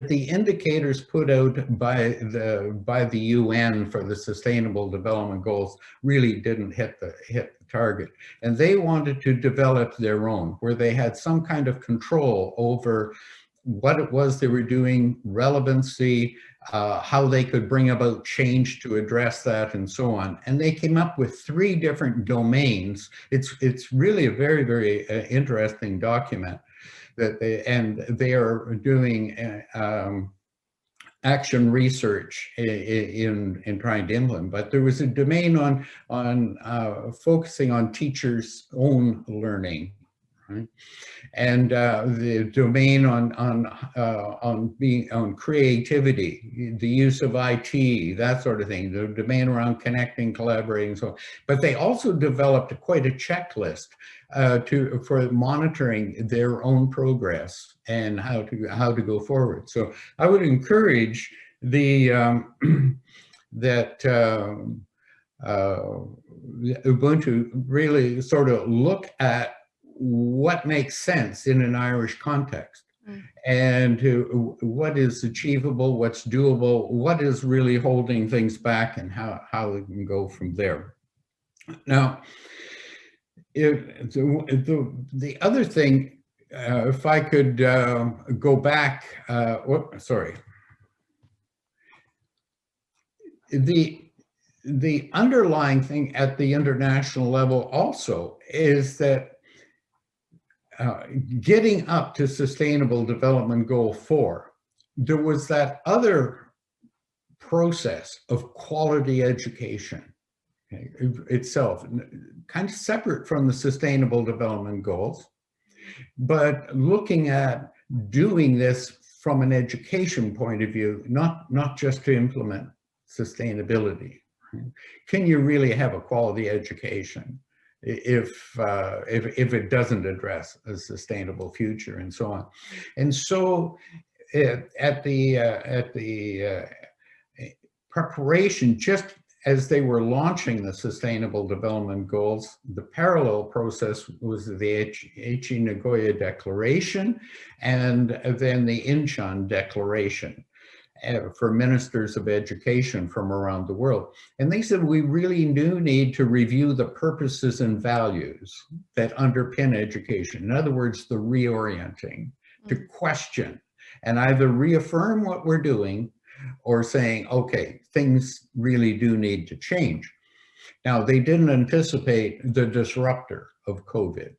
the indicators put out by the UN for the Sustainable Development Goals really didn't hit the target. And they wanted to develop their own, where they had some kind of control over what it was they were doing, relevancy, how they could bring about change to address that, and so on. And they came up with 3 different domains. It's really a very, very interesting document that they are doing action research in trying to implement. But there was a domain on focusing on teachers' own learning, right? And the domain on creativity, the use of IT, that sort of thing, the domain around connecting, collaborating, so on. But they also developed quite a checklist for monitoring their own progress and how to go forward. So I would encourage the that Ubuntu really sort of look at what makes sense in an Irish context, and what is achievable, what's doable, what is really holding things back, and how we can go from there. Now, the other thing, if I could go back, sorry. The underlying thing at the international level also is that getting up to Sustainable Development Goal 4, there was that other process of quality education, okay, itself, kind of separate from the Sustainable Development Goals, but looking at doing this from an education point of view, not just to implement sustainability. Can you really have a quality education if it doesn't address a sustainable future, and so on? And so at the preparation, just as they were launching the Sustainable Development Goals, the parallel process was the Aichi Nagoya Declaration and then the Incheon Declaration for ministers of education from around the world. And they said, we really do need to review the purposes and values that underpin education. In other words, the reorienting, to question and either reaffirm what we're doing or saying, okay, things really do need to change. Now, they didn't anticipate the disruptor of COVID,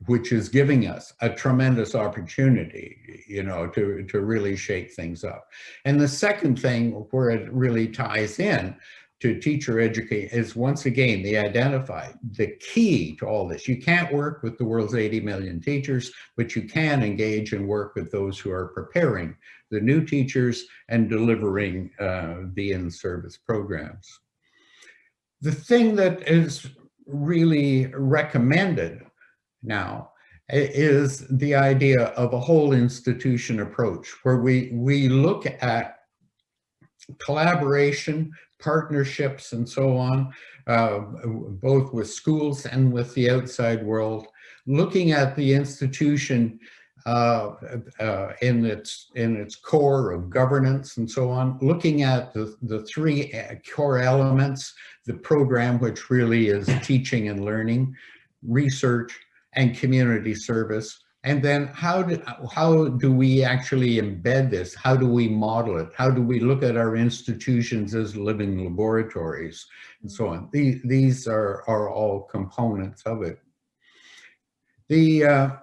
which is giving us a tremendous opportunity, to really shake things up. And the second thing where it really ties in to teacher education is, once again, they identified the key to all this. You can't work with the world's 80 million teachers, but you can engage and work with those who are preparing the new teachers and delivering the in-service programs. The thing that is really recommended now is the idea of a whole institution approach, where we look at collaboration, partnerships, and so on, both with schools and with the outside world, looking at the institution in its core of governance and so on, looking at the 3 core elements, the program, which really is teaching and learning, research, and community service. And then how do we actually embed this? How do we model it? How do we look at our institutions as living laboratories, and so on? These are all components of it. The